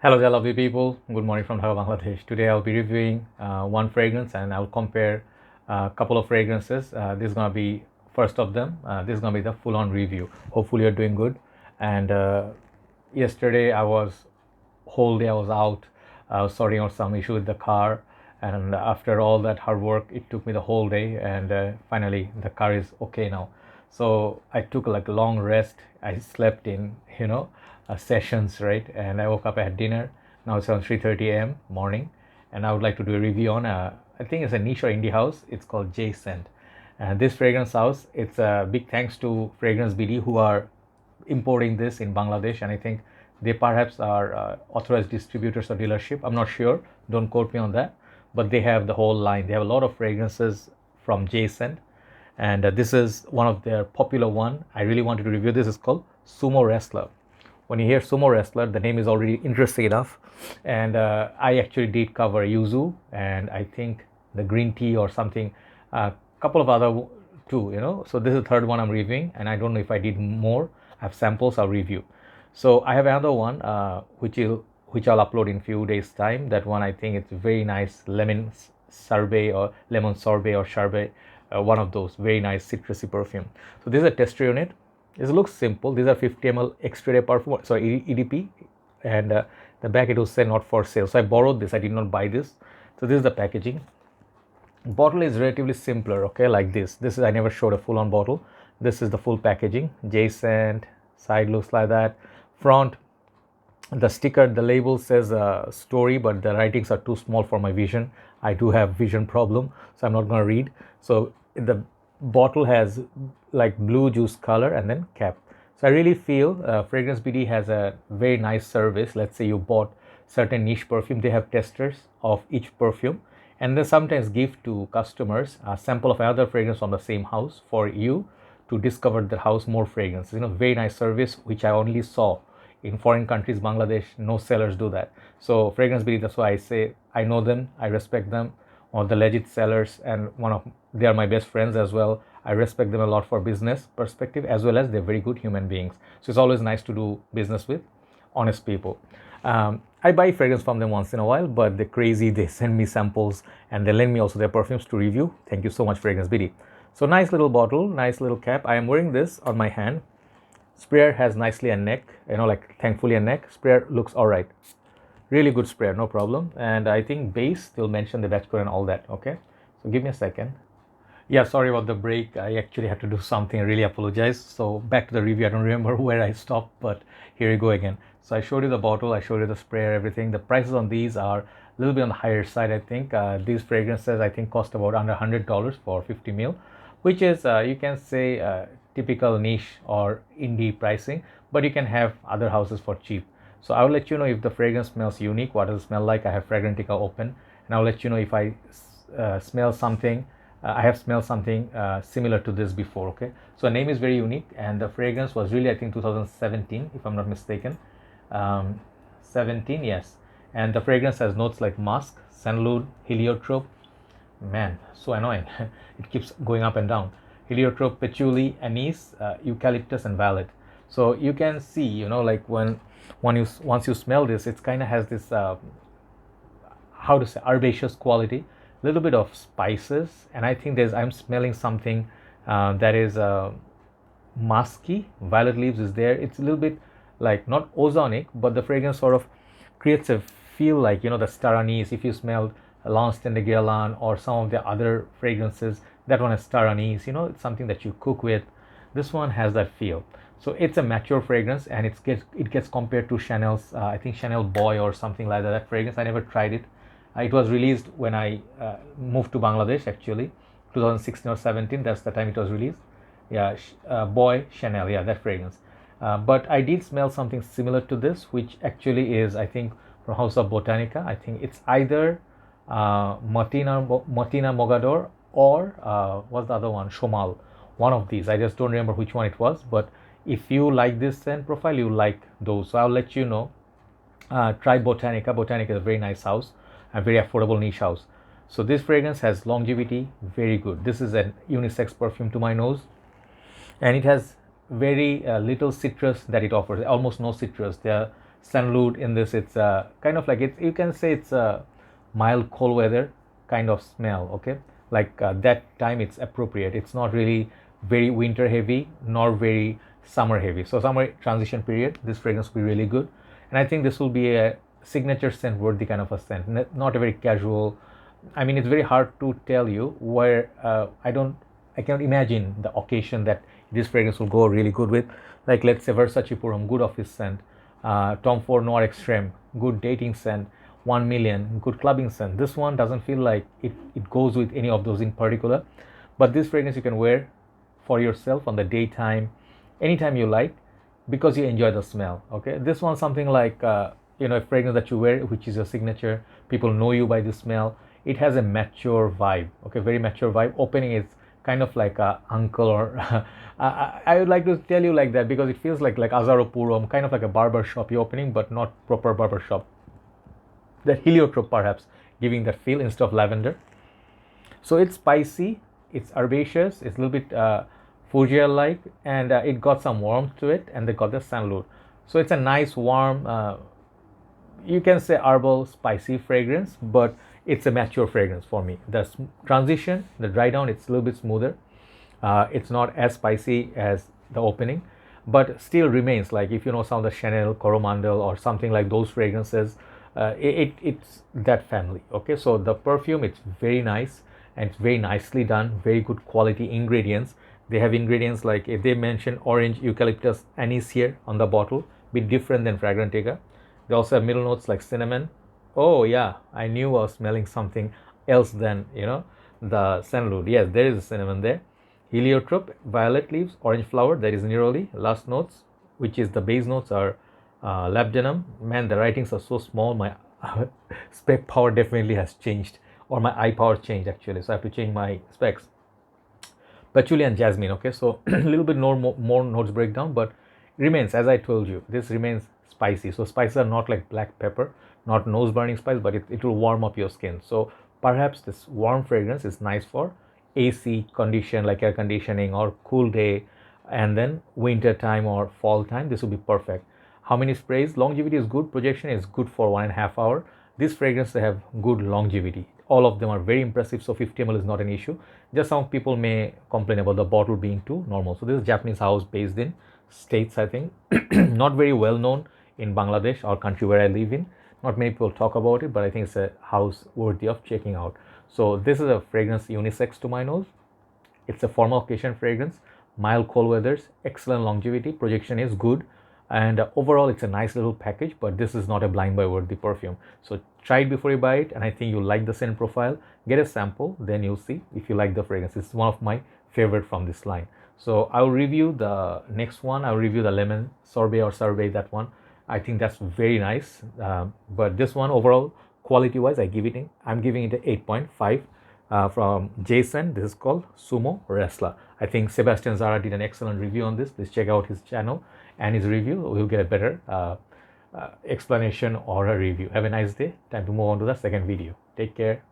Hello there, lovely people. Good morning from Dhaka, Bangladesh. Today I'll be reviewing one fragrance and I'll compare a couple of fragrances. This is gonna be first of them. This is gonna be the full-on review. Hopefully you're doing good. And yesterday whole day I was out. I was sorting out some issue with the car, and after all that hard work, it took me the whole day, and finally the car is okay now. So I took like a long rest. I slept in, sessions, right? And I woke up, I had dinner. Now it's around 3:30 a.m. morning, and I would like to do a review on I think it's a niche or indie house. It's called Decant. And this fragrance house, it's a big thanks to Fragrance BD who are importing this in Bangladesh, and I think they perhaps are authorized distributors or dealership. I'm not sure. Don't quote me on that. But they have the whole line. They have a lot of fragrances from Decant, and this is one of their popular one. I really wanted to review this. It's called Sumo Wrestler. When you hear Sumo Wrestler, the name is already interesting enough. And I actually did cover yuzu and I think the green tea or something, a couple of other too. So this is the third one I'm reviewing, and I don't know if I did more. I have samples I'll review. So I have another one which I'll upload in few days time. That one I think it's very nice lemon sorbet or sherbet, one of those very nice citrusy perfume. So this is a tester unit. This looks simple. These are 50 ml extra perfume, sorry, EDP, and the back it will say not for sale. So I borrowed this. I did not buy this. So this is the packaging. Bottle is relatively simpler, okay, like this. This is, I never showed a full-on bottle. This is the full packaging. Decant, side looks like that. Front, the sticker, the label says story, but the writings are too small for my vision. I do have vision problem, so I'm not going to read. So the bottle has like blue juice color and then cap. So I really feel Fragrance BD has a very nice service. Let's say you bought certain niche perfume, they have testers of each perfume, and they sometimes give to customers a sample of another fragrance from the same house for you to discover the house more fragrances. Very nice service which I only saw in foreign countries. Bangladesh, no sellers do that. So Fragrance BD, that's why I say I know them, I respect them, or the legit sellers, and they are my best friends as well. I respect them a lot for business perspective, as well as they're very good human beings. So it's always nice to do business with honest people. I buy fragrance from them once in a while, but they're crazy. They send me samples and they lend me also their perfumes to review. Thank you so much, Fragrance BD. So nice little bottle, nice little cap. I am wearing this on my hand. Sprayer has nicely a neck, like thankfully a neck. Sprayer looks all right. Really good sprayer, no problem. And I think base, they'll mention the batch code and all that. Okay, so give me a second. Yeah, sorry about the break. I actually had to do something. I really apologize. So back to the review. I don't remember where I stopped, but here you go again. So I showed you the bottle, I showed you the sprayer, everything. The prices on these are a little bit on the higher side, I think. These fragrances, I think, cost about under $100 for 50 ml, which is, you can say, typical niche or indie pricing, but you can have other houses for cheap. So I'll let you know if the fragrance smells unique, what does it smell like. I have Fragrantica open, and I'll let you know if I smell something. I have smelled something similar to this before. Okay, so the name is very unique, and the fragrance was really, I think, 2017, if I'm not mistaken. 17, yes. And the fragrance has notes like musk, sandalwood, heliotrope. Man, so annoying. It keeps going up and down. Heliotrope, patchouli, anise, eucalyptus, and violet. So you can see, like once you smell this, it kind of has this how to say, herbaceous quality, a little bit of spices, and I think I'm smelling something that is musky. Violet leaves is there. It's a little bit like not ozonic, but the fragrance sort of creates a feel like, the star anise. If you smelled Lanston de Guerlain or some of the other fragrances, that one is star anise. It's something that you cook with. This one has that feel. So it's a mature fragrance, and it gets compared to Chanel's, I think Chanel Boy or something like that. That fragrance, I never tried it. It was released when I moved to Bangladesh, actually, 2016 or 17. That's the time it was released. Yeah, Boy Chanel, yeah, that fragrance. But I did smell something similar to this, which actually is, I think, from House of Botanica. I think it's either Matina Mogador or what's the other one? Shomal. One of these. I just don't remember which one it was. But if you like this scent profile, you like those. So I'll let you know. Try Botanica. Botanica is a very nice house, a very affordable niche house. So this fragrance has longevity, very good. This is an unisex perfume to my nose, and it has very little citrus that it offers, almost no citrus. sunloot in this. It's kind of like, it's, you can say it's a mild cold weather kind of smell. Okay, like that time it's appropriate. It's not really very winter heavy nor very summer heavy. So summer transition period, this fragrance will be really good. And I think this will be a signature scent worthy kind of a scent, not a very casual. I mean, it's very hard to tell you where I cannot imagine the occasion that this fragrance will go really good with. Like, let's say Versace Purum, good office scent. Tom Ford Noir Extreme, good dating scent. 1 million, good clubbing scent. This one doesn't feel like it goes with any of those in particular. But this fragrance you can wear for yourself on the daytime, anytime you like, because you enjoy the smell. Okay, this one something like a fragrance that you wear, which is your signature. People know you by the smell. It has a mature vibe. Okay, very mature vibe. Opening is kind of like a uncle, or I would like to tell you like that because it feels like Azaro Purum, kind of like a barber shop you're opening, but not proper barber shop. That heliotrope perhaps giving that feel instead of lavender. So it's spicy, it's herbaceous, it's a little bit Fougere like, and it got some warmth to it, and they got the sunloot. So it's a nice warm, you can say herbal spicy fragrance, but it's a mature fragrance for me. The transition, the dry down, it's a little bit smoother. It's not as spicy as the opening, but still remains like, if you know some of the Chanel, Coromandel, or something like those fragrances, it's that family. Okay, so the perfume, it's very nice and it's very nicely done, very good quality ingredients. They have ingredients like, if they mention orange, eucalyptus, anise here on the bottle, bit different than Fragrantica. They also have middle notes like cinnamon. Oh yeah, I knew I was smelling something else than the sunloot. Yes, there is a cinnamon there. Heliotrope, violet leaves, orange flower, that is neroli. Last notes, which is the base notes, are labdanum. Man, the writings are so small, my spec power definitely has changed, or my eye power changed actually, so I have to change my specs. Patchouli and jasmine. Okay, so a little bit more notes breakdown, but remains, as I told you, this remains spicy. So spices are not like black pepper, not nose burning spice, but it will warm up your skin. So perhaps this warm fragrance is nice for AC condition, like air conditioning, or cool day, and then winter time or fall time, this will be perfect. How many sprays? Longevity is good. Projection is good for 1.5 hours. This fragrance, they have good longevity. All of them are very impressive, so 50 ml is not an issue. Just some people may complain about the bottle being too normal. So this is a Japanese house based in States, I think. Not very well known in Bangladesh, or country where I live in. Not many people talk about it, but I think it's a house worthy of checking out. So this is a fragrance unisex to my nose. It's a formal occasion fragrance, mild cold weathers, excellent longevity, projection is good, and overall it's a nice little package. But this is not a blind buy worthy perfume, so try it before you buy it, and I think you'll like the scent profile. Get a sample, then you'll see if you like the fragrance. It's one of my favorite from this line. So I'll review the next one. I'll review the lemon sorbet or sorbet, that one. I think that's very nice, but this one overall quality wise, I'm giving it a 8.5. From Jason, this is called Sumo Wrestler. I think Sebastian Zara did an excellent review on this. Please check out his channel and his review. We'll get a better explanation or a review. Have a nice day. Time to move on to the second video. Take care.